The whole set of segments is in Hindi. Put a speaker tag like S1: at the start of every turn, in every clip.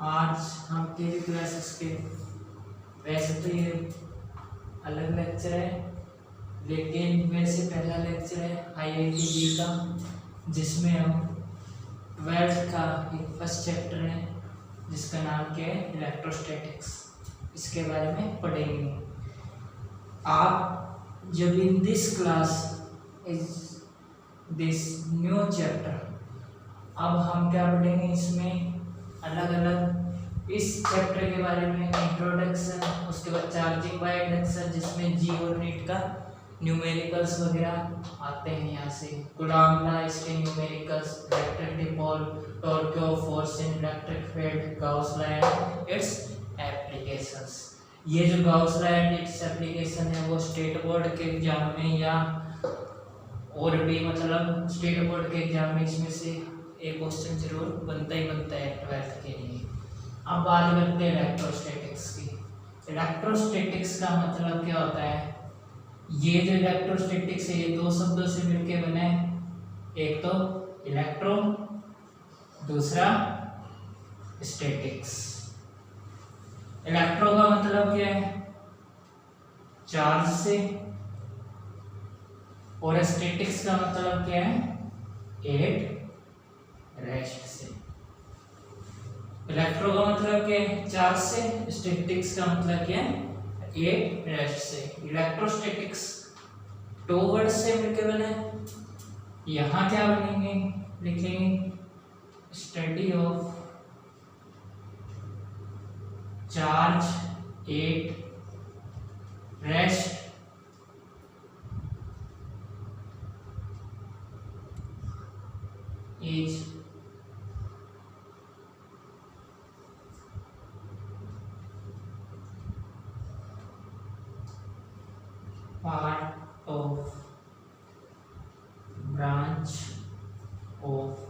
S1: आज हम केवी क्लासेस के वैसे तो ये अलग लेक्चर है, लेकिन वैसे पहला लेक्चर है IIT का, जिसमें हम 12th का एक फर्स्ट चैप्टर है जिसका नाम क्या है इलेक्ट्रोस्टैटिक्स। इसके बारे में पढ़ेंगे। आप जब in this class is this new chapter, अब हम क्या पढ़ेंगे इसमें अलग अलग इस चैप्टर के बारे में इंट्रोडक्शन, उसके बाद चार्जिंग बाय इंडक्शन जिसमें जी और नीट का न्यूमेरिकल्स वगैरह आते हैं। यहाँ से कूलॉम लॉ, इसके numericals, electric dipole, torque of force in electric field, Gauss law and it's applications. ये जो Gauss law and its application है वो स्टेट बोर्ड के एग्जाम में या और भी मतलब स्टेट बोर्ड के एग्जाम में इसमें से एक क्वेश्चन जरूर बनता ही बनता है 12th के लिए। अब बात करते हैं इलेक्ट्रोस्टैटिक्स की। इलेक्ट्रोस्टैटिक्स का मतलब क्या होता है? ये जो इलेक्ट्रोस्टैटिक्स है ये दो शब्दों से मिलकर बना है, एक तो इलेक्ट्रो, दूसरा स्टैटिक्स। इलेक्ट्रो का मतलब क्या है? चार्ज से, और स्टैटिक्स का मतलब क्या है? एट रेस्ट से। इलेक्ट्रो का मतलब क्या है? चार्ज से। स्टैटिक्स का मतलब क्या है? एट रेस्ट से। इलेक्ट्रोस्टैटिक्स दो वर्ड से मिलकर बना है। यहाँ क्या बनेंगे? लिखेंगे study of charge at rest is part of branch of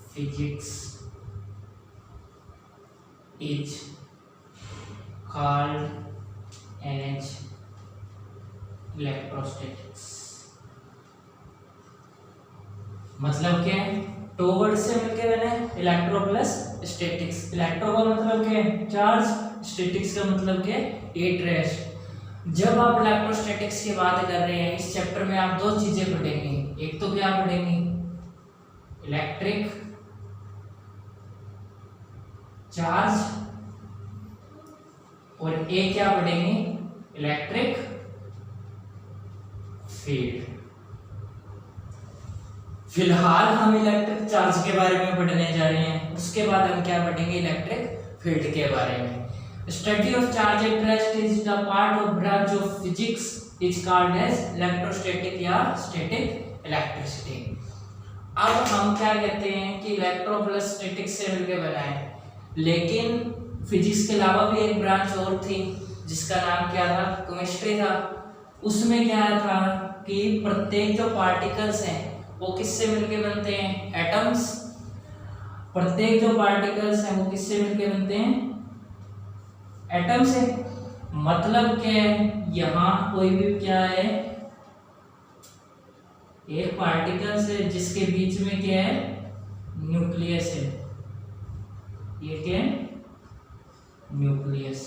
S1: physics is called as electrostatics। मतलब क्या है? दो वर्ड से मिलकर बना है इलेक्ट्रो प्लस स्टैटिक्स। इलेक्ट्रो का मतलब क्या है? चार्ज। स्टैटिक्स का मतलब क्या है? At rest. जब आप इलेक्ट्रोस्टैटिक्स की बात कर रहे हैं इस चैप्टर में आप दो चीजें पढ़ेंगे। एक तो क्या पढ़ेंगे? इलेक्ट्रिक चार्ज, और एक क्या पढ़ेंगे? Electric field. फिलहाल हम इलेक्ट्रिक चार्ज के बारे में पढ़ने जा रहे हैं, उसके बाद हम क्या पढ़ेंगे? इलेक्ट्रिक फील्ड के बारे में। Study of charge at rest is the part of branch of physics is called as electrostatic या static electricity। अब हम क्या कहते हैं कि इलेक्ट्रो प्लस स्टैटिक्स से मिलकर बना है, लेकिन फिजिक्स के अलावा भी एक ब्रांच और थी जिसका नाम क्या था? केमिस्ट्री था। उसमें क्या था कि प्रत्येक जो पार्टिकल्स हैं वो किससे मिलकर बनते हैं? एटम्स। प्रत्येक जो पार्टिकल्स हैं वो किससे मिलकर बनते हैं? एटम से। मतलब क्या है? यहाँ कोई भी क्या है? एक पार्टिकल से जिसके बीच में क्या है? न्यूक्लियस है। ये क्या है? न्यूक्लियस।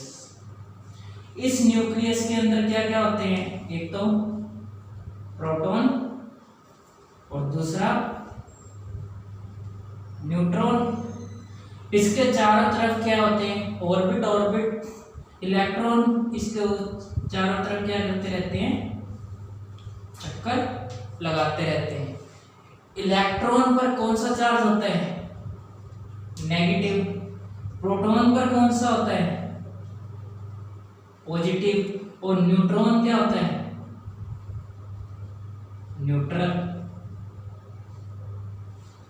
S1: इस न्यूक्लियस के अंदर क्या क्या होते हैं? एक तो प्रोटॉन और दूसरा न्यूट्रॉन। इसके चारों तरफ क्या होते हैं? ऑर्बिट। ऑर्बिट इलेक्ट्रॉन इसके चारों तरफ क्या करते रहते हैं? चक्कर लगाते रहते हैं। इलेक्ट्रॉन पर कौन सा चार्ज होता है? नेगेटिव। प्रोटॉन पर कौन सा होता है? पॉजिटिव। और न्यूट्रॉन क्या होता है? न्यूट्रल।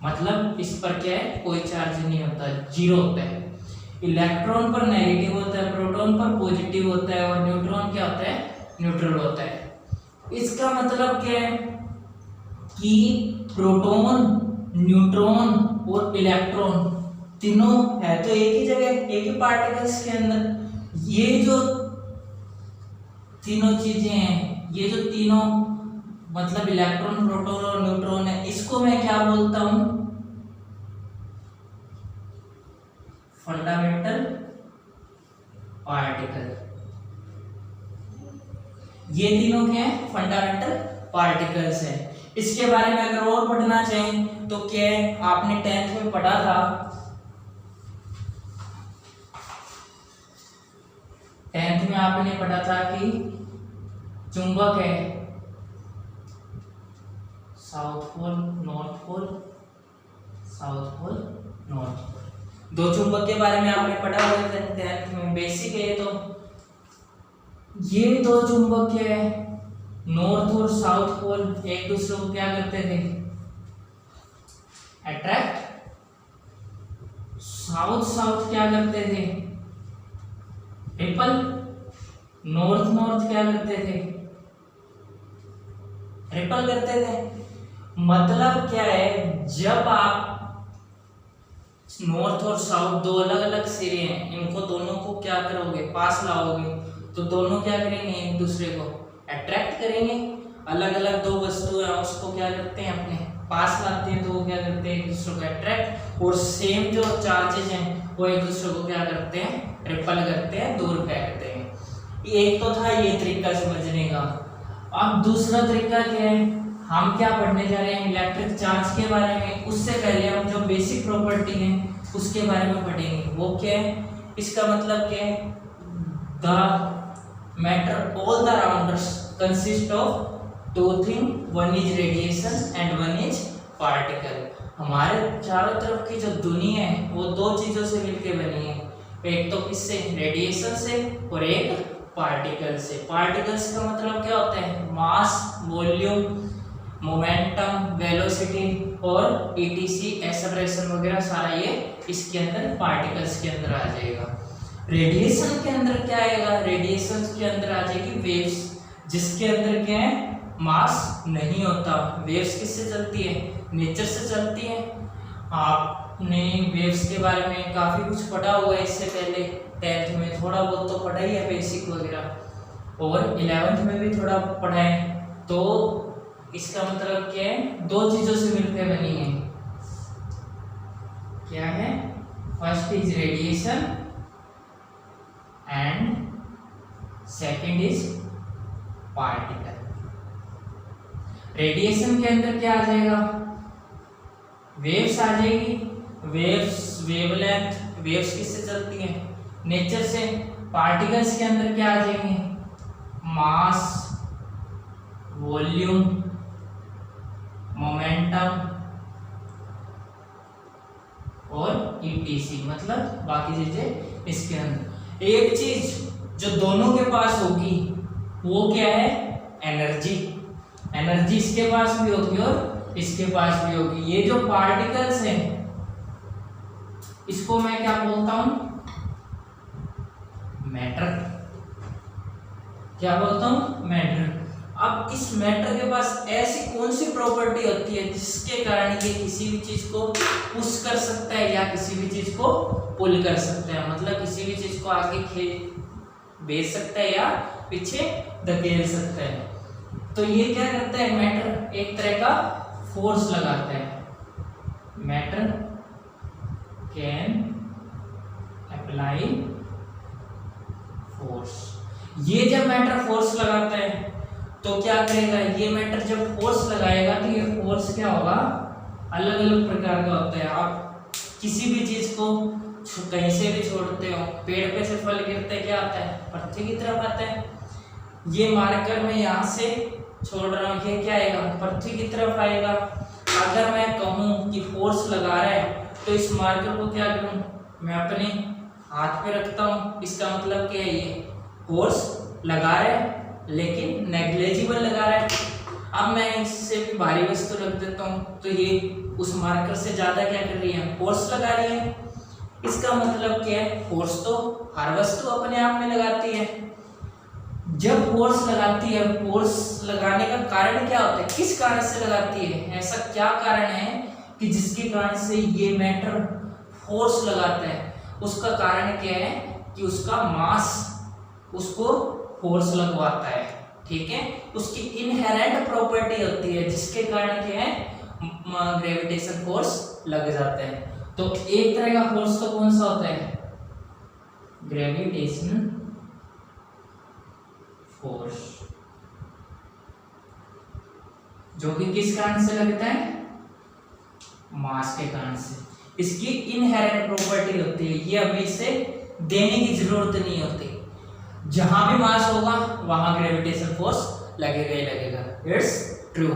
S1: मतलब इस पर क्या है? कोई चार्ज नहीं होता, जीरो होता है। इलेक्ट्रॉन पर नेगेटिव होता है, प्रोटॉन पर पॉजिटिव होता है, और न्यूट्रॉन क्या होता है? न्यूट्रल होता है। इसका मतलब क्या है कि प्रोटॉन, न्यूट्रॉन और इलेक्ट्रॉन तीनों है तो एक ही जगह, एक ही पार्टिकल्स के अंदर। ये जो तीनों चीजें हैं, ये जो तीनों मतलब इलेक्ट्रॉन, प्रोटॉन और न्यूट्रॉन है, इसको मैं क्या बोलता हूं? Fundamental particle. ये तीनों क्या है? फंडामेंटल पार्टिकल्स है। इसके बारे में अगर और पढ़ना चाहें तो क्या है, आपने 10th में पढ़ा था, 10th में आपने पढ़ा था कि चुंबक है south pole north pole, south pole north pole. दो चुंबक के बारे में आपने पढ़ा हुआ था 10th में, बेसिक है। तो ये दो चुंबक क्या है, नॉर्थ और साउथ पोल एक दूसरे को क्या करते थे? अट्रैक्ट। साउथ साउथ क्या करते थे? रिपल। नॉर्थ नॉर्थ क्या करते थे? रिपल करते थे। मतलब क्या है, जब आप नॉर्थ और साउथ दो अलग अलग सिरे हैं, इनको दोनों को क्या करोगे? पास लाओगे, तो दोनों क्या करेंगे? एक दूसरे को अट्रैक्ट करेंगे। अलग अलग दो वस्तुएं हैं उसको क्या करते हैं? अपने पास लाते हैं, तो वो क्या करते हैं? एक दूसरे को अट्रैक्ट। और सेम जो चार्जेस हैं वो एक दूसरे को क्या करते हैं? रिपल करते हैं, दूर फेंकते हैं। एक तो था ये तरीका समझने का। अब दूसरा तरीका क्या है, हम क्या पढ़ने जा रहे हैं? इलेक्ट्रिक चार्ज के बारे में। उससे पहले हम जो बेसिक प्रॉपर्टी है उसके बारे में पढ़ेंगे। वो क्या है? इसका मतलब क्या है? The matter all the rounders consist of two thing, one is radiation and one is particle. हमारे चारों तरफ की जो दुनिया है वो दो चीजों से मिलकर बनी है। एक तो किससे? रेडिएशन से, और एक पार्टिकल से। पार्टिकल्स का मतलब क्या होता है? मास, वॉल्यूम, मोमेंटम, वेलोसिटी और ईटीसी, एक्सेलरेशन वगैरह सारा ये इसके अंदर पार्टिकल्स के अंदर आ जाएगा। रेडिएशन के अंदर क्या आएगा? रेडिएशन के अंदर आ जाएगी वेव्स, जिसके अंदर क्या है? मास नहीं होता। वेव्स किससे चलती है? नेचर से चलती है। आपने वेव्स के बारे में काफी कुछ पढ़ा हुआ है इससे पहले, 10th में थोड़ा बहुत तो पढ़ा ही है, बेसिक वगैरह, और 11th में भी थोड़ा पढ़ा है। तो इसका मतलब क्या है? दो चीजों से मिलकर बनी है। क्या है? First is radiation and second is particle. Radiation के अंदर क्या आ जाएगा? वेव्स आ जाएगी। वेव्स, वेवलेंथ, वेव्स किससे चलती हैं? नेचर से। पार्टिकल्स के अंदर क्या आ जाएंगे? मास, वॉल्यूम, मोमेंटम और ईटीसी, मतलब बाकी चीजें इसके अंदर। एक चीज जो दोनों के पास होगी वो क्या है? एनर्जी। एनर्जी इसके पास भी होगी और इसके पास भी होगी। ये जो पार्टिकल्स हैं इसको मैं क्या बोलता हूं? मैटर। क्या बोलता हूं? मैटर। अब इस मैटर के पास ऐसी कौन सी प्रॉपर्टी होती है जिसके कारण ये किसी भी चीज को पुश कर सकता है या किसी भी चीज को पुल कर सकता है? मतलब किसी भी चीज को आगे भेज सकता है या पीछे धकेल सकता है। तो ये क्या करता है? मैटर एक तरह का फोर्स लगाता है। Matter can apply force. ये जब मैटर फोर्स लगाता है तो क्या करेगा? ये मैटर जब फोर्स लगाएगा तो ये फोर्स क्या होगा? अलग अलग प्रकार का होता है। आप किसी भी चीज को कहीं से भी छोड़ते हो, पेड़ पे से फल गिरते क्या आता है? पृथ्वी की तरफ आता है। ये मार्कर मैं यहाँ से छोड़ रहा हूँ, ये क्या आएगा? पृथ्वी की तरफ आएगा। अगर मैं कहूँ कि फोर्स लगा रहा है तो इस मार्कर को क्या करूँ? मैं अपने हाथ पे रखता हूँ। इसका मतलब क्या है? ये फोर्स लगा रहा है लेकिन नेग्लेजिबल लगा रहा है। अब मैं इससे भी भारी वस्तु रख देता हूँ तो ये उस मार्कर से ज्यादा क्या कर रही है? फोर्स लगा रही है। इसका मतलब क्या है? फोर्स तो हर वस्तु अपने आप में लगाती है। जब फोर्स लगाती है, फोर्स लगाने का कारण क्या होता है? किस कारण से लगाती है? ऐसा क्या कारण है कि जिसके कारण से ये मैटर फोर्स लगाता है? उसका कारण क्या है कि उसका मास उसको फोर्स लगवाता है। ठीक है, उसकी इनहेरेंट प्रॉपर्टी होती है जिसके कारण क्या है? ग्रेविटेशन फोर्स लग जाता है। तो एक तरह का फोर्स तो कौन सा होता है, ग्रेविटेशन फोर्स, जो कि किस कारण से लगता है, मास के कारण से। इसकी इनहेरेंट प्रॉपर्टी होती है, ये अभी इसे देने की जरूरत नहीं होती, जहां भी मास होगा वहां ग्रेविटेशन फोर्स लगेगा ही लगेगा, इट्स ट्रू।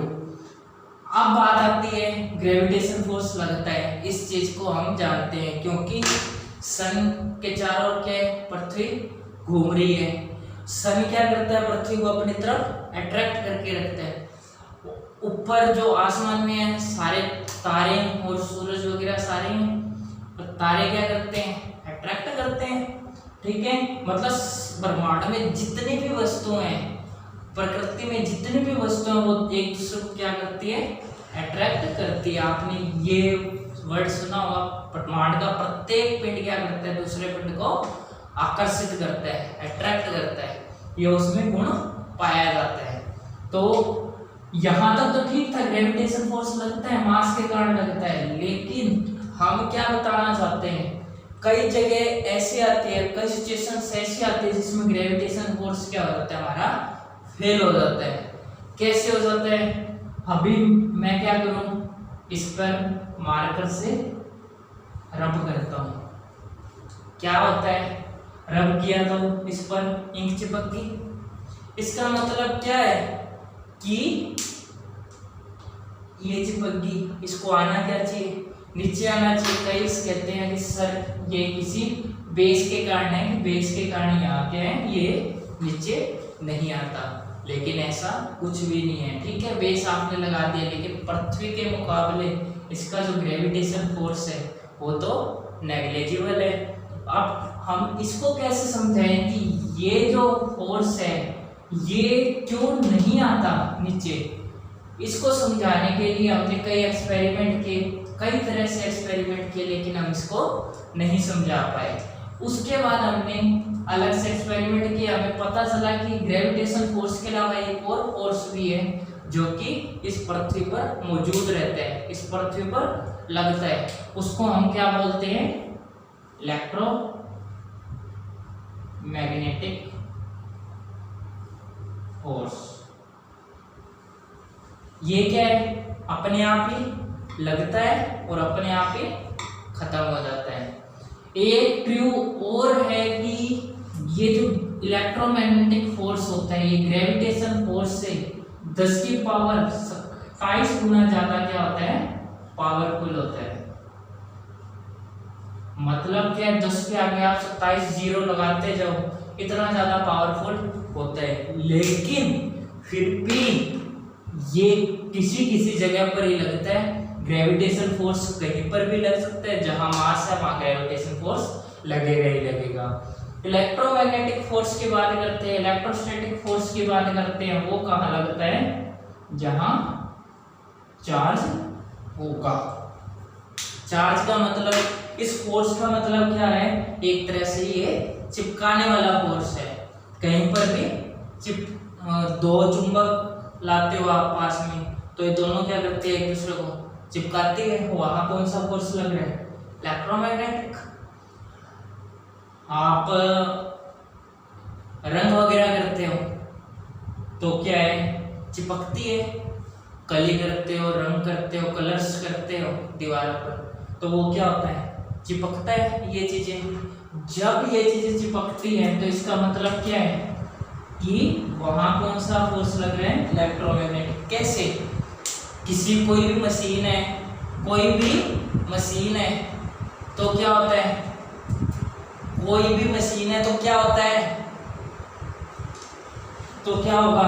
S1: अब बात आती है ग्रेविटेशन फोर्स लगता है, इस चीज को हम जानते हैं क्योंकि सन के चारों ओर क्या पृथ्वी घूम रही है। सन क्या करता है, पृथ्वी को अपनी तरफ अट्रैक्ट करके रखता है। ऊपर जो आसमान में है सारे तारे और सूरज वगैरह सारे हैं, और तारे क्या करते हैं, अट्रैक्ट करते हैं, ठीक है। मतलब ब्रह्मांड में जितनी भी वस्तुएं हैं, प्रकृति में जितनी भी वस्तुएं, वो एक दूसरे को क्या करती है, अट्रैक्ट करती है। आपने ये वर्ड सुना होगा, ब्रह्मांड का प्रत्येक पिंड क्या करता है, दूसरे पिंड को आकर्षित करता है, अट्रैक्ट करता है, ये उसमें गुण पाया जाता है। तो यहां तक तो ठीक था, ग्रेविटेशन फोर्स लगता है, मास के कारण लगता है, लेकिन हम क्या बताना चाहते हैं, कई जगह ऐसी आती है, कई सिचुएशंस ऐसी आती है जिसमें ग्रेविटेशन फोर्स क्या हो जाता है, हमारा फेल हो जाता है। कैसे हो जाता है, अभी मैं क्या करूं, इस पर मार्कर से रब करता हूं, क्या होता है, रब किया तो इस पर इंक चिपक गई। इसका मतलब क्या है कि ये चिपक गई, इसको आना क्या चाहिए, नीचे आना चाहिए। कई कहते हैं कि सर ये किसी बेस के कारण है, बेस के कारण यहाँ क्या है, ये नीचे नहीं आता, लेकिन ऐसा कुछ भी नहीं है, ठीक है। बेस आपने लगा दिया, लेकिन पृथ्वी के मुकाबले इसका जो ग्रेविटेशन फोर्स है वो तो नेग्लिजिबल है। अब हम इसको कैसे समझाएं कि ये जो फोर्स है ये क्यों नहीं आता नीचे, इसको समझाने के लिए हमने कई एक्सपेरिमेंट किए, कई तरह से एक्सपेरिमेंट किए, लेकिन हम इसको नहीं समझा पाए। उसके बाद हमने अलग से एक्सपेरिमेंट किया, हमें पता चला कि ग्रेविटेशन फोर्स के अलावा एक और फोर्स भी है जो कि इस पृथ्वी पर मौजूद रहता है, इस पृथ्वी पर लगता है। उसको हम क्या बोलते हैं, इलेक्ट्रोमैग्नेटिक फोर्स। ये क्या है, अपने आप ही लगता है और अपने आप ही खत्म हो जाता है। एक ट्रू और है कि ये जो इलेक्ट्रोमैग्नेटिक फोर्स होता है, ये ग्रेविटेशन फोर्स से 10 की पावर 27 गुना ज्यादा क्या होता है, पावरफुल होता है। मतलब क्या है, 10 के आगे आप 27 जीरो लगाते जाओ, इतना ज्यादा पावरफुल होता है। लेकिन फिर भी ये किसी किसी जगह पर ही लगता है। ग्रेविटेशन फोर्स कहीं पर भी लग सकता है, जहां मास है वहां ग्रेविटेशन फोर्स लगेगा ही लगेगा। इलेक्ट्रोमैग्नेटिक फोर्स की बात करते हैं, इलेक्ट्रोस्टैटिक फोर्स की बात करते हैं, वो कहाँ लगता है, जहां चार्ज होगा। चार्ज का मतलब, इस फोर्स का मतलब क्या है, एक तरह से ये चिपकाने वाला फोर्स है। कहीं पर भी दो चुंबक लाते हो आप पास में, तो ये दोनों क्या करते हैं, एक दूसरे को चिपकाते हैं, वहां कौन सा फोर्स लग रहा है, इलेक्ट्रोमैग्नेटिक। आप रंग वगैरह करते हो तो क्या है, चिपकती है, कली करते हो, रंग करते हो, कलर्स करते हो दीवारों पर, तो वो क्या होता है, चिपकता है। ये चीजें जब ये चीजें चिपकती हैं तो इसका मतलब क्या है कि वहां कौन सा फोर्स लग रहा है, इलेक्ट्रोमैग्नेटिक। कैसे, किसी कोई भी मशीन है, कोई भी मशीन है तो क्या होता है, कोई भी मशीन है तो क्या होता है, तो क्या होगा,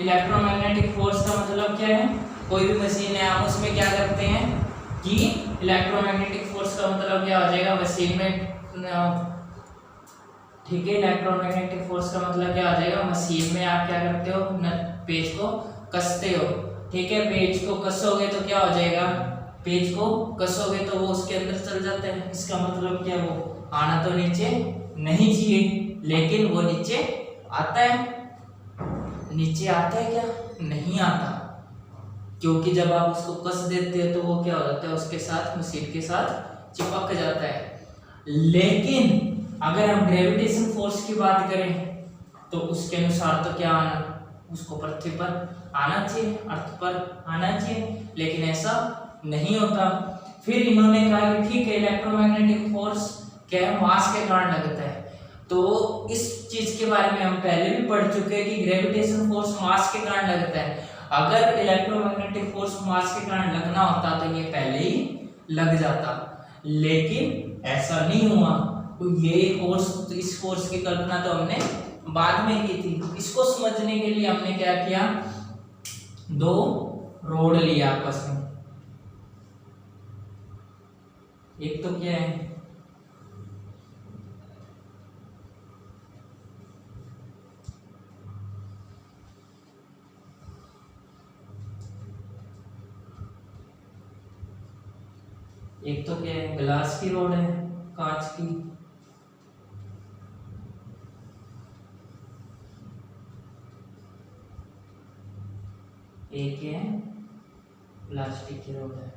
S1: इलेक्ट्रोमैग्नेटिक फोर्स का मतलब क्या है, कोई भी मशीन है, हम उसमें क्या करते हैं कि इलेक्ट्रोमैग्नेटिक फोर्स का मतलब क्या हो जाएगा, मशीन में, ठीक है, इलेक्ट्रोमैग्नेटिक फोर्स का मतलब क्या हो जाएगा, मशीन में आप क्या करते हो, पेज को कसते हो, ठीक है, पेज को कसोगे तो क्या हो जाएगा, पेज को कसोगे तो वो उसके अंदर चल जाता है। इसका मतलब क्या, वो आना तो नीचे नहीं चाहिए, लेकिन वो नीचे आता है। नीचे आता है क्या, नहीं आता। क्योंकि जब आप उसको कस देते हो तो वो क्या हो जाता है, उसके साथ, मशीन के साथ चिपक जाता है। लेकिन अगर हम ग्रेविटेशन फोर्स की बात करें तो उसके अनुसार तो क्या आना, उसको पृथ्वी पर आना चाहिए, अर्थ पर आना चाहिए, लेकिन ऐसा नहीं होता। फिर इन्होंने कहा कि ठीक है, इलेक्ट्रोमैग्नेटिक फोर्स क्या है, मास के कारण लगता है। तो इस चीज के बारे में हम पहले भी पढ़ चुके हैं कि ग्रेविटेशन फोर्स मास के कारण लगता है। अगर इलेक्ट्रोमैग्नेटिक फोर्स मास के कारण लगना होता तो ये पहले ही लग जाता, लेकिन ऐसा नहीं हुआ। तो ये फोर्स, इस फोर्स की कल्पना तो हमने बाद में की थी। इसको समझने के लिए हमने क्या किया, दो रोड लिया आपस में। एक तो क्या है, एक तो क्या है, ग्लास की रोड है, कांच की। एक है प्लास्टिक की रोड है।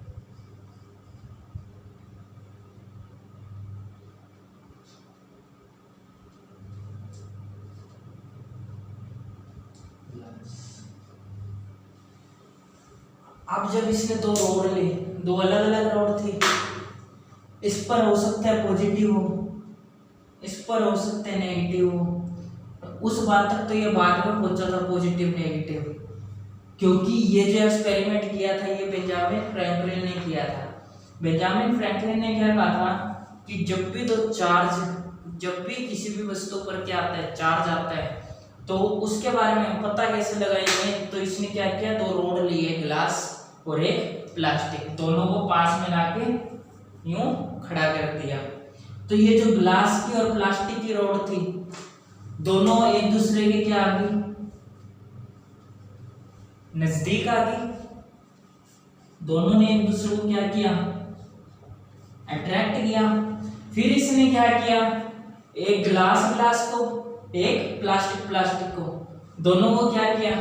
S1: अब जब इसने दो रोड ली, दो अलग अलग रोड थी, इस पर हो सकता है पॉजिटिव हो, इस पर हो सकता है नेगेटिव हो। उस बात तक तो ये बाद में पहुंचा था, पॉजिटिव नेगेटिव, क्योंकि ये जो एक्सपेरिमेंट किया था ये बेंजामिन फ्रैंकलिन ने किया था। बेंजामिन फ्रैंकलिन ने क्या कहा था कि जब भी दो चार्ज, जब भी किसी भी वस्तु पर क्या आता है, चार्ज आता है, तो उसके बारे में हम पता कैसे लगाएंगे। तो इसने क्या किया, दो रोड लिए, ग्लास और एक प्लास्टिक, दोनों को पास में लाके यूं खड़ा कर दिया। तो ये जो ग्लास की और प्लास्टिक की रोड थी, दोनों एक दूसरे के क्या आ गई, नजदीक आ गई। दोनों ने एक दूसरे को क्या किया, अट्रैक्ट किया। फिर इसने क्या किया, एक ग्लास ग्लास को, एक प्लास्टिक प्लास्टिक को, दोनों को क्या किया,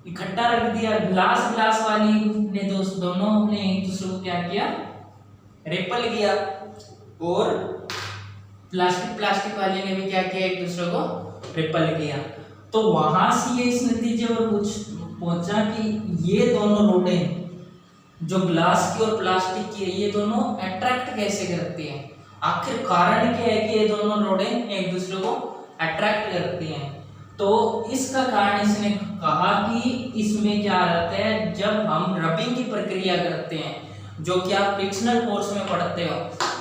S1: इकट्ठा रख दिया। ग्लास ग्लास वाली ने दोनों ने एक दूसरे को क्या किया, रिपल किया, और प्लास्टिक प्लास्टिक वाले ने भी क्या किया, एक दूसरे को रिपल किया। तो वहां से ये इस नतीजे पर पहुंचा कि ये दोनों रोडें जो ग्लास की और प्लास्टिक की है, ये दोनों अट्रैक्ट कैसे करती हैं। आखिर कारण क्या है कि ये दोनों रोडें एक दूसरे को अट्रैक्ट करती हैं। तो इसका कारण इसने कहा कि इसमें क्या रहता है, जब हम रबिंग की प्रक्रिया करते हैं, जो कि आप फ्रिक्शनल फोर्स में पढ़ते हो।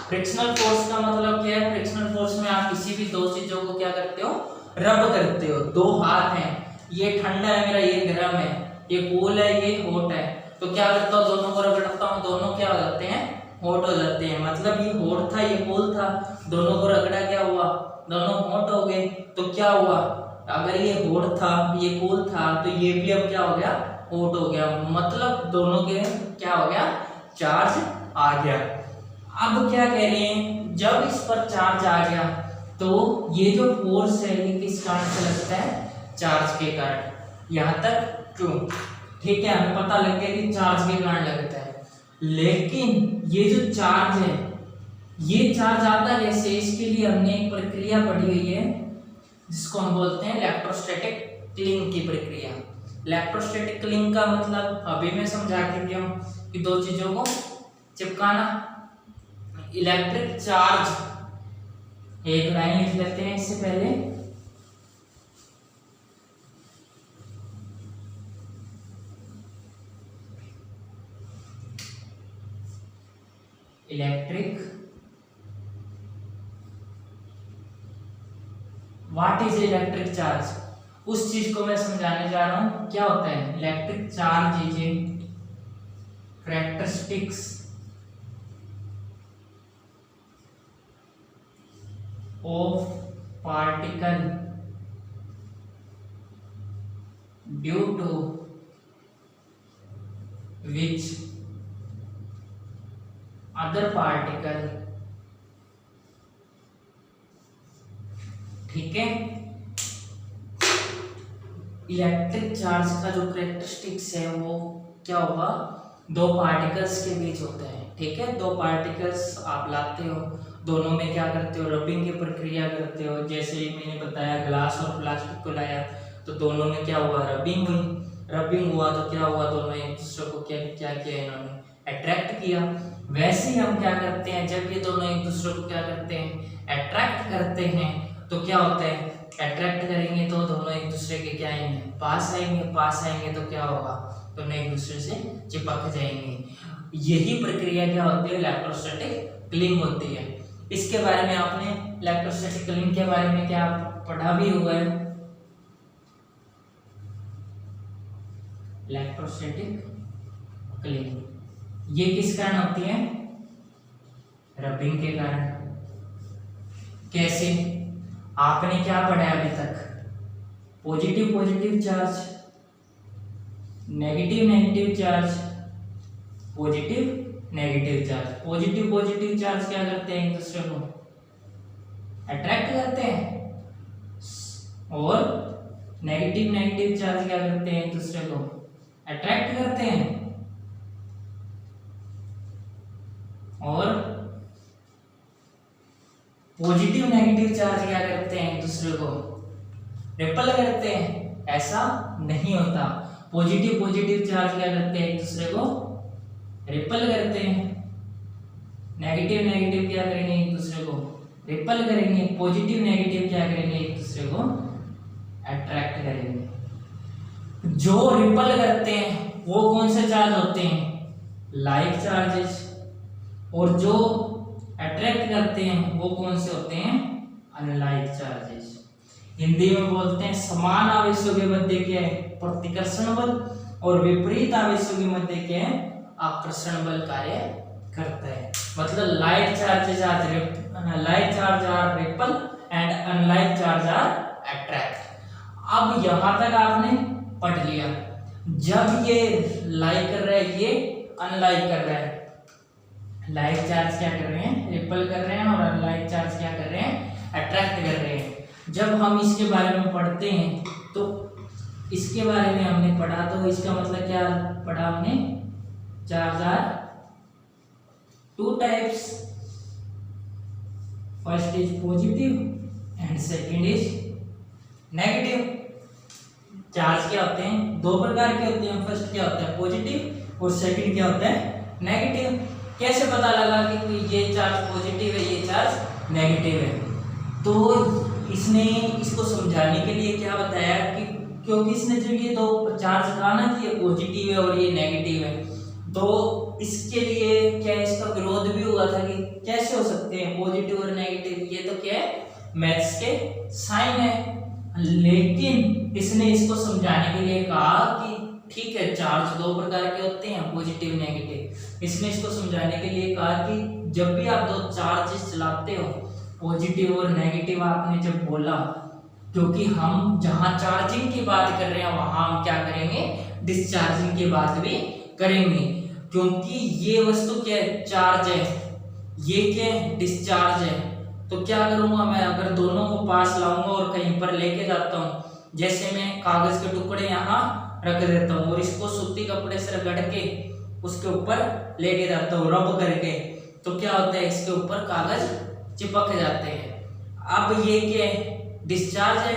S1: फ्रिक्शनल फोर्स का मतलब क्या है, फ्रिक्शनल फोर्स में आप किसी भी दो चीजों को क्या करते हो, रब करते हो। दो हाथ हैं, ये ठंडा है मेरा, ये गर्म है, ये कूल है, ये हॉट है, तो क्या करता हूँ, दोनों को रगड़ता हूँ, दोनों क्या हो जाते हैं, हॉट हो जाते हैं। मतलब ये हॉट था, ये कूल था, दोनों को रगड़ा, क्या हुआ, दोनों हॉट हो गए। तो क्या हुआ, अगर ये हॉट था, ये कूल था, तो ये भी अब क्या हो गया, हॉट हो गया। मतलब दोनों के क्या हो गया, चार्ज आ गया। अब क्या कह रहे हैं, जब इस पर चार्ज आ गया तो ये जो फोर्स है ये किस कारण से लगता है, चार्ज के कारण। यहाँ तक क्यों, ठीक है, हमें पता लग गया कि चार्ज के कारण लगता है। लेकिन ये जो चार्ज है, ये चार्ज आता कैसे, इसके लिए हमने एक प्रक्रिया पढ़ी हुई है जिसको हम बोलते हैं इलेक्ट्रोस्टैटिक क्लिंग की प्रक्रिया। इलेक्ट्रोस्टैटिक क्लिंग का मतलब अभी मैं समझा के दिया हूं कि दो चीजों को चिपकाना। इलेक्ट्रिक चार्ज, एक लाइन लिख लेते हैं इससे पहले, electric, what is electric charge, उस चीज को मैं समझाने जा रहा हूं। क्या होता है electric charge, is a characteristics of particle due to which other particle, ठीक है। इलेक्ट्रिक चार्ज का जो कैरेक्टरिस्टिक्स है वो क्या होगा, दो पार्टिकल्स के बीच होते हैं, ठीक है। दो पार्टिकल्स आप लाते हो, दोनों में क्या करते हो, रबिंग की प्रक्रिया करते हो। जैसे मैंने बताया ग्लास और प्लास्टिक को लाया तो दोनों में क्या हुआ, रबिंग हुई। रबिंग हुआ तो क्या हुआ, दोनों एक दूसरे को क्या क्या किया, इन्होंने अट्रैक्ट किया। वैसे ही हम क्या करते हैं, जब ये दोनों एक दूसरे को क्या करते हैं, अट्रैक्ट करते हैं, तो क्या होता है, अट्रैक्ट करेंगे तो दोनों एक दूसरे के क्या आएंगे, पास आएंगे। पास आएंगे तो क्या होगा, दोनों एक दूसरे से चिपक जाएंगे। यही प्रक्रिया क्या होती है, इलेक्ट्रोस्टैटिक कूलिंग होती है। इसके बारे में आपने इलेक्ट्रोस्टैटिक कूलिंग के बारे में क्या पढ़ा भी हुआ है। इलेक्ट्रोस्टैटिक कूलिंग ये किस कारण होती है, रबिंग के कारण। कैसे, आपने क्या पढ़ा है अभी तक, positive positive charge, negative negative charge, positive negative charge. Positive positive charge क्या करते हैं, एक दूसरे को अट्रैक्ट करते हैं, और नेगेटिव नेगेटिव चार्ज क्या करते हैं, एक दूसरे को अट्रैक्ट करते हैं, और पॉजिटिव नेगेटिव चार्ज क्या करते हैं, एक दूसरे को रिपल करते हैं। ऐसा नहीं होता, पॉजिटिव पॉजिटिव चार्ज क्या करते हैं, एक दूसरे को रिपल करते हैं, नेगेटिव नेगेटिव क्या करेंगे, एक दूसरे को रिपल करेंगे, पॉजिटिव नेगेटिव क्या करेंगे, एक दूसरे को अट्रैक्ट करेंगे। जो रिपल करते हैं वो कौन से चार्ज होते हैं, लाइक चार्जेस, और जो अट्रैक्ट करते हैं वो कौन से होते हैं, अनलाइक चार्जेस। हिंदी में बोलते हैं समान आवेशों के मध्य क्या है, प्रतिकर्षण बल, और विपरीत आवेशों के मध्य क्या है, आकर्षण बल कार्य करता है। मतलब like charges are repel and unlike charge are attract. अब यहां तक आपने पढ़ लिया। जब ये लाइक कर रहा है, ये अनलाइक कर रहा है, लाइक चार्ज क्या कर रहे हैं, रिपल कर रहे हैं, और अनलाइक चार्ज क्या कर रहे हैं, अट्रैक्ट कर रहे हैं। जब हम इसके बारे में पढ़ते हैं तो इसके बारे में हमने पढ़ा, तो इसका मतलब क्या पढ़ा हमने, charge are two types, first is positive and second is negative. Charge क्या होते हैं, दो प्रकार के होते हैं, फर्स्ट क्या होता है पॉजिटिव, और सेकंड क्या होता है नेगेटिव। कैसे पता लगा कि ये चार्ज पॉजिटिव है, ये चार्ज नेगेटिव है, तो इसने इसको समझाने के लिए क्या बताया कि क्योंकि इसने जब ये दो चार्ज कहा ना कि ये पॉजिटिव है और ये नेगेटिव है, तो इसके लिए क्या इसका विरोध भी हुआ था कि कैसे हो सकते हैं पॉजिटिव और नेगेटिव, ये तो क्या है मैथ्स के साइन है। लेकिन इसने इसको समझाने के लिए कहा कि ठीक है चार्ज दो प्रकार के होते हैं, पॉजिटिव नेगेटिव। इसने इसको समझाने के लिए कहा कि जब भी आप दो चार्जेस चलाते हो, पॉजिटिव और नेगेटिव, आपने जब बोला, क्योंकि हम जहां चार्जिंग की बात कर रहे हैं वहां हम क्या करेंगे, डिस्चार्जिंग की बात भी करेंगे। क्योंकि ये वस्तु क्या है, चार्ज है, ये क्या है, डिस्चार्ज है। तो क्या करूंगा मैं, अगर दोनों को पास लाऊंगा और कहीं पर लेके जाता हूँ, जैसे मैं कागज के टुकड़े यहाँ रख देता हूँ और इसको सूती कपड़े से रगड़ के उसके ऊपर लेके जाता हूँ रब करके, तो क्या होता है, इसके ऊपर कागज चिपक जाते हैं। अब ये क्या है, डिस्चार्ज है,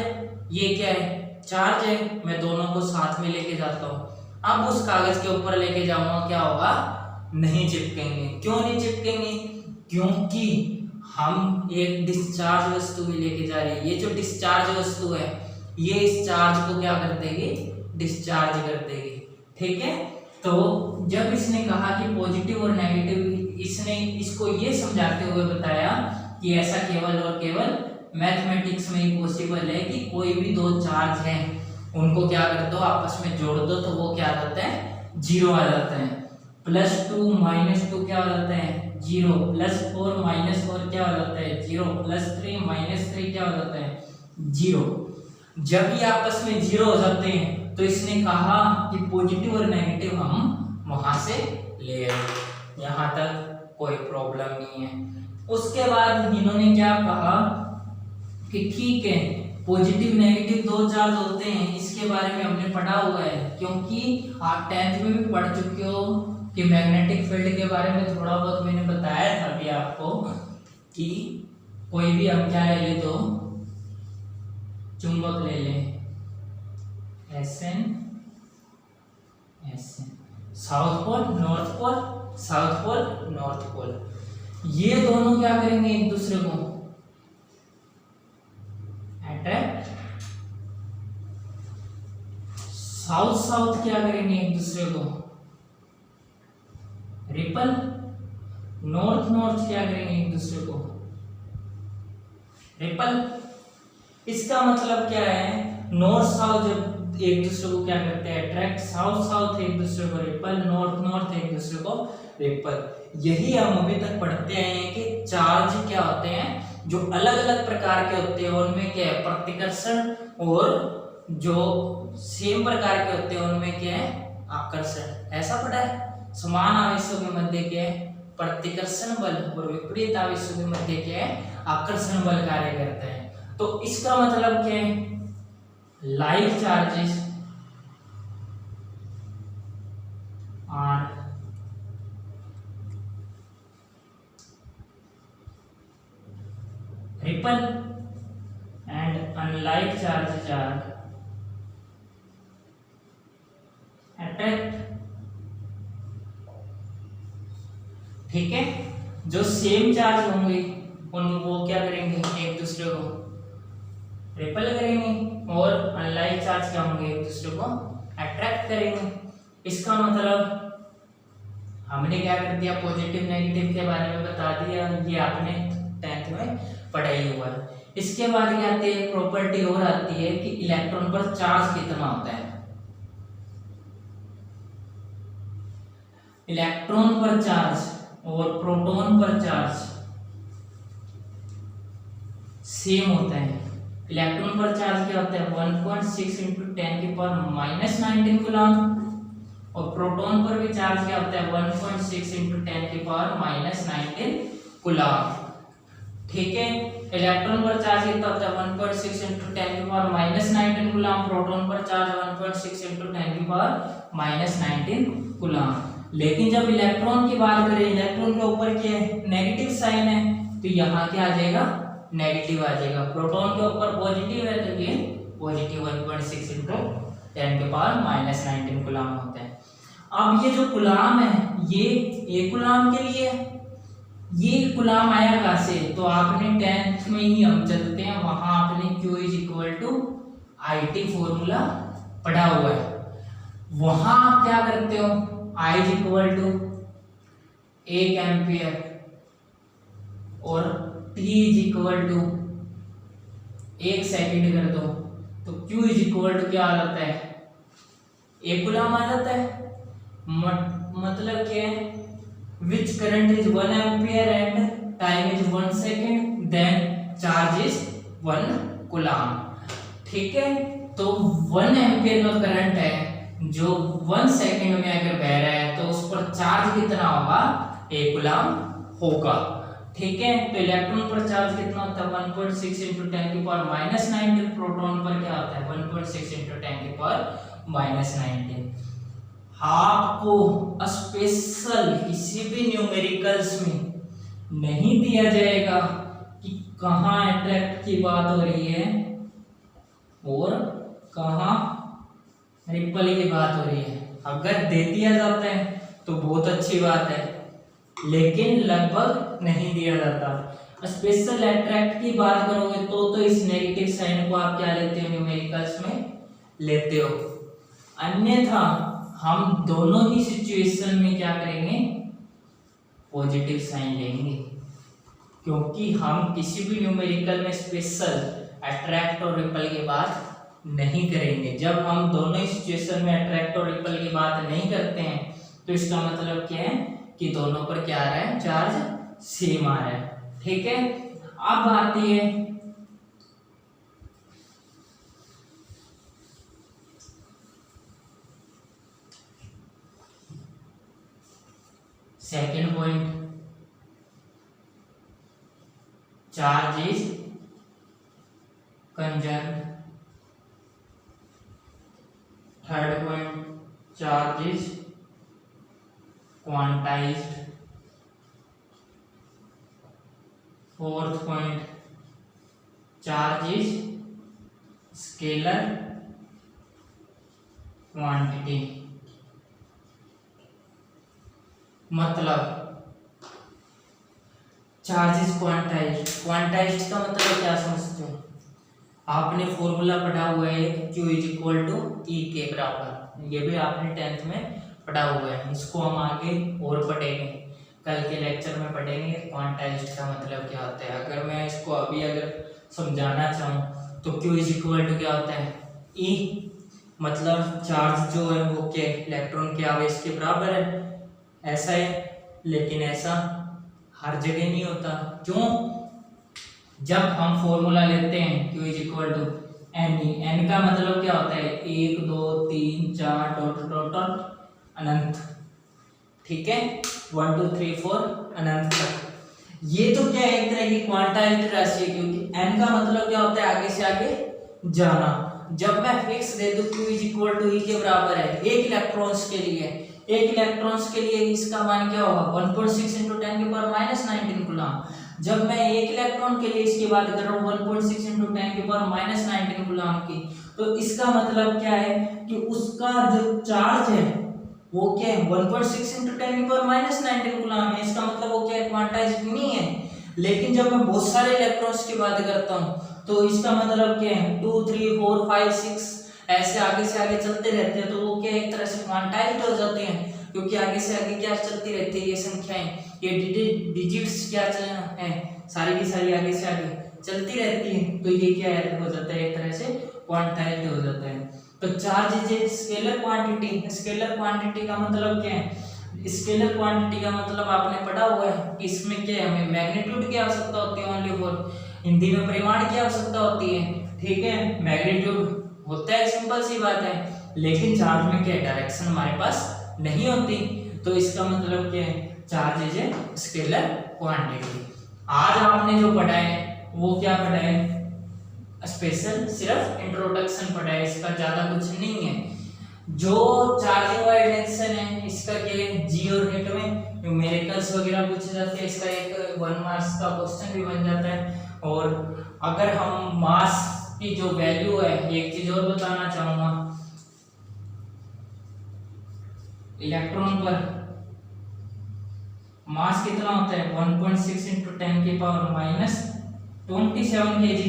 S1: ये क्या है, चार्ज है। मैं दोनों को साथ में लेके जाता हूँ, अब उस कागज के ऊपर लेके जाऊंगा, क्या होगा, नहीं चिपकेंगे। क्यों नहीं चिपकेंगे, क्योंकि हम एक डिस्चार्ज वस्तु भी लेके जा रहे हैं। ये जो डिस्चार्ज वस्तु है ये इस चार्ज को क्या कर देगी, डिस्चार्ज कर देगी, ठीक है। तो जब इसने कहा कि पॉजिटिव और नेगेटिव, इसने इसको ये समझाते हुए बताया कि ऐसा केवल और केवल मैथमेटिक्स में ही पॉसिबल है कि कोई भी दो चार्ज हैं उनको क्या कर दो, आपस में जोड़ दो, तो वो क्या आ जाता है, जीरो आ जाता है। +2 -2 क्या हो जाता है, 0। +4 -4 क्या हो जाता है, 0। +3 -3 क्या हो जाता है, 0। जब ये आपस में 0 हो जाते हैं तो इसने कहा कि पॉजिटिव और नेगेटिव हम वहां से ले आए, यहाँ तक कोई प्रॉब्लम नहीं है। उसके बाद इन्होंने क्या कहा कि ठीक है पॉजिटिव नेगेटिव दो चार्ज होते हैं, इसके बारे में हमने पढ़ा हुआ है, क्योंकि आप 10th में भी पढ़ चुके हो कि मैग्नेटिक फील्ड के बारे में थोड़ा बहुत मैंने बताया था अभी आपको कि कोई भी हम क्या ले ले, तो चुंबक ले लें SN south pole north pole, south pole north pole, ये दोनों क्या करेंगे एक दूसरे को अट्रैक्ट, साउथ साउथ क्या करेंगे एक दूसरे को रिपल, नॉर्थ नॉर्थ क्या करेंगे एक दूसरे को रिपल। इसका मतलब क्या है, नॉर्थ साउथ जब एक दूसरे को क्या करते हैं अट्रैक्ट, साउथ साउथ एक दूसरे को रिपल, नॉर्थ नॉर्थ एक दूसरे को रिपल। यही हम अभी तक पढ़ते आए हैं कि चार्ज क्या होते हैं, जो अलग अलग प्रकार के होते हैं उनमें क्या है प्रतिकर्षण, और जो सेम प्रकार के होते हैं उनमें क्या है आकर्षण। ऐसा पढ़ा है। समान आवेशों के मध्य क्या है प्रतिकर्षण बल और विपरीत आवेशों के मध्य क्या है आकर्षण बल कार्य करते हैं। तो इसका मतलब क्या है, like charges are repel and unlike charges are attract। ठीक है, जो सेम चार्ज होंगे उनको क्या करेंगे एक दूसरे को रिपल करेंगे, और अनलाइक चार्ज क्या होंगे एक दूसरे को अट्रैक्ट करेंगे। इसका मतलब हमने क्या कर दिया, पॉजिटिव नेगेटिव के बारे में बता दिया, ये आपने 10th में पढ़ाई हुआ है। इसके बाद क्या आती है प्रॉपर्टी और आती है कि इलेक्ट्रॉन पर चार्ज कितना होता है। इलेक्ट्रॉन पर चार्ज और प्रोटॉन पर चार्ज सेम होता है। इलेक्ट्रॉन पर चार्ज क्या होता है 1.6 इंटू 10 की पावर माइनस 19 कूलम, और प्रोटॉन पर भी चार्ज क्या होता है 1.6 इंटू 10 की पावर माइनस 19 कूलम। ठीक है, इलेक्ट्रॉन पर चार्ज कितना होता है 1.6 इंटू 10 की पावर माइनस 19 कूलम, प्रोटॉन पर चार्ज 1.6 इंटू 10 की पावर माइनस 19 कूलम। लेकिन जब इलेक्ट्रॉन की बात करें, इलेक्ट्रॉन के ऊपर क्या है नेगेटिव साइन है, तो यहाँ क्या आ जाएगा नेगेटिव आ जाएगा। प्रोटॉन के ऊपर पॉजिटिव है तो ये पॉजिटिव 1.6 इंटू 10 के पावर माइनस 19 कूलम होता है। अब ये जो कूलम है ये एक कूलम के लिए, ये कूलम आया कहाँ से, तो आपने 10th में ही हम चलते हैं, वहां आपने Q is equal to IT formula पढ़ा हुआ है। वहां आप क्या करते हो I is equal to 1 ampere और T is equal to 1 second कर दो, तो Q इज इक्वल टू क्या आ जाता है 1 कूलम आ जाता है। मतलब क्या है, which current is 1 ampere and time is 1 second, then charge is 1 coulomb. ठीक है, तो 1 एम्पियर का करंट है जो 1 सेकेंड में अगर बह रहा है तो उस पर चार्ज कितना होगा 1 कूलम होगा। ठीक है, तो इलेक्ट्रॉन पर चार्ज कितना होता है 1.6 इंटू 10 की पावर माइनस 19, प्रोटॉन पर क्या होता है 1.6 इंटू 10 की पावर माइनस 19। आपको स्पेशल किसी भी न्यूमेरिकल्स में नहीं दिया जाएगा कि कहाँ अट्रैक्ट की बात हो रही है और कहाँ रिपल की बात हो रही है। अगर दे दिया जाता है तो बहुत अच्छी बात है, लेकिन लगभग नहीं दिया जाता। स्पेशल अट्रैक्ट की बात करोगे तो इस नेगेटिव साइन को आप क्या लेते हो न्यूमेरिकल्स में लेते हो, अन्यथा हम दोनों ही सिचुएशन में क्या करेंगे पॉजिटिव साइन लेंगे, क्योंकि हम किसी भी न्यूमेरिकल में स्पेशल अट्रैक्ट और रिपल की बात नहीं करेंगे। जब हम दोनों ही सिचुएशन में अट्रैक्ट और रिपल की बात नहीं करते हैं तो इसका मतलब क्या है कि दोनों पर क्या आ रहा है चार्ज सेम आ रहा है। ठीक है, अब आती है second point, charge is conserve. Third point, charge is quantized. Fourth point, charge is scalar quantity. मतलब चार्ज इज क्वांटाइज्ड, क्वांटाइज्ड का मतलब क्या समझते हो? आपने फॉर्मूला पढ़ा हुआ है Q is equal to E के बराबर, ये भी आपने 10th में पढ़ा हुआ है। इसको हम आगे और पढ़ेंगे, कल के लेक्चर में पढ़ेंगे क्वांटाइज्ड का मतलब क्या होता है। अगर मैं इसको अभी अगर समझाना चाहूँ तो Q इज इक्वल टू क्या होता है? E, मतलब चार्ज जो है वो क्या इलेक्ट्रॉन के आवेश के बराबर है, ऐसा है। लेकिन ऐसा हर जगह नहीं होता। क्यों? जब हम फॉर्मूला लेते हैं Q is equal to NE, N का मतलब क्या होता है? 1 2 3 4 डॉट डॉट डॉट अनंत, ठीक है, 1 2 3 4 अनंत तक। ये तो क्या है? एक तरह की क्वांटाइज्ड राशि है, क्योंकि n का मतलब क्या होता है? आगे से आगे जाना। जब मैं फिक्स दे दूं Q is equal to E के बराबर है एक इलेक्ट्रॉन्स के लिए, एक इलेक्ट्रॉन्स के लिए इसका मान क्या होगा? 1.6 × 10⁻⁻19 कूलम। जब मैं एक इलेक्ट्रॉन के लिए इसकी बात कर रहा हूँ 1.6 × 10⁻⁻19 कूलम की, तो इसका मतलब क्या है कि उसका जो चार्ज है वो क्या है? 1.6 × 10⁻⁻19 कूलम है। इसका मतलब वो क्या है? क्वांटाइज्ड नहीं है। लेकिन जब मैं बहुत सारे इलेक्ट्रॉन्स की बात करता हूँ तो इसका मतलब क्या है? 2 3 4 5 6 ऐसे आगे से आगे चलते रहते हैं, तो वो क्या एक तरह से क्वांटाइज्ड हो जाते हैं, क्योंकि आगे से आगे क्या चलती रहती है? ये संख्याएं, ये डिजिट्स क्या है, सारी की सारी आगे से आगे चलती रहती है। तो ये क्या हो जाता है? एक तरह से क्वांटाइज्ड हो जाता है। तो charge is scalar quantity. Scalar quantity का मतलब क्या है? स्केलर क्वांटिटी का मतलब आपने पढ़ा हुआ है कि इसमें क्या है? हमें मैग्नीट्यूड की आवश्यकता होती है ओनली फॉर, हिंदी में परिमाण की आवश्यकता होती है, ठीक है। मैग्नीट्यूड होता है, सिंपल सी बात है। लेकिन चार्ज में क्या डायरेक्शन हमारे पास नहीं होती, तो इसका मतलब क्या है? Charge is a scalar quantity. आज आपने जो पढ़ा है वो क्या पढ़ा है? स्पेशल सिर्फ इंट्रोडक्शन पढ़ा है, इसका ज्यादा कुछ नहीं है। जो चार्जिंग वायर टेंशन है इसका क्या है? जी और नेट में न्यूमेरिकल्स वगैरह पूछे जाते हैं, इसका एक 1 मार्क्स का क्वेश्चन भी बन जाता है। और अगर हम मास की जो वैल्यू है, एक चीज और बताना चाहूंगा, इलेक्ट्रॉन पर मास कितना होता है? 1.6 × 10⁻⁻27 kg।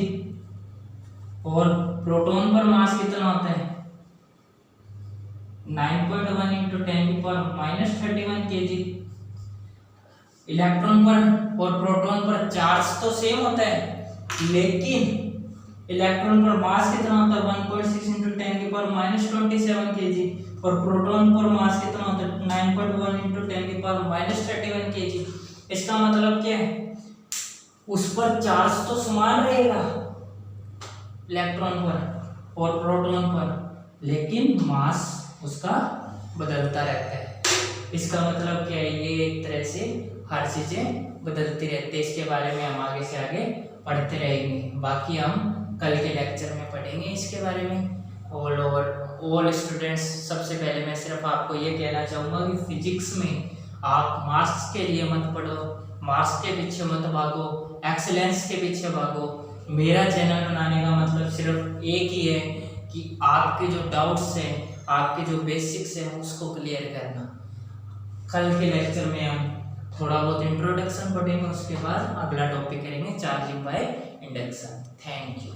S1: और प्रोटॉन पर मास कितना होता है? 9.1 × 10⁻31 kg। इलेक्ट्रॉन पर और प्रोटॉन पर चार्ज तो सेम होता है, लेकिन इलेक्ट्रॉन पर मास कितना होता है? 1.6 × 10⁻27 kg। और प्रोटॉन पर मास कितना होता है? 9.1 × 10⁻31 kg। इसका मतलब क्या है? उस पर चार्ज तो समान रहेगा इलेक्ट्रॉन पर और प्रोटॉन पर, लेकिन मास उसका बदलता रहता है। इसका मतलब क्या है? ये एक तरह से हर चीजें बदलती रहती है। इसके बारे में हम आगे से आगे पढ़ते रहेंगे, बाकी हम कल के लेक्चर में पढ़ेंगे इसके बारे में। ऑल स्टूडेंट्स, सबसे पहले मैं सिर्फ आपको ये कहना चाहूँगा कि फिजिक्स में आप मार्क्स के लिए मत पढ़ो, मार्क्स के पीछे मत भागो, एक्सीलेंस के पीछे भागो। मेरा चैनल बनाने का मतलब सिर्फ एक ही है कि आपके जो डाउट्स हैं, आपके जो बेसिक्स हैं उसको क्लियर करना। कल के लेक्चर में हम थोड़ा बहुत इंट्रोडक्शन पढ़ेंगे, उसके बाद अगला टॉपिक करेंगे charging by induction. Thank you.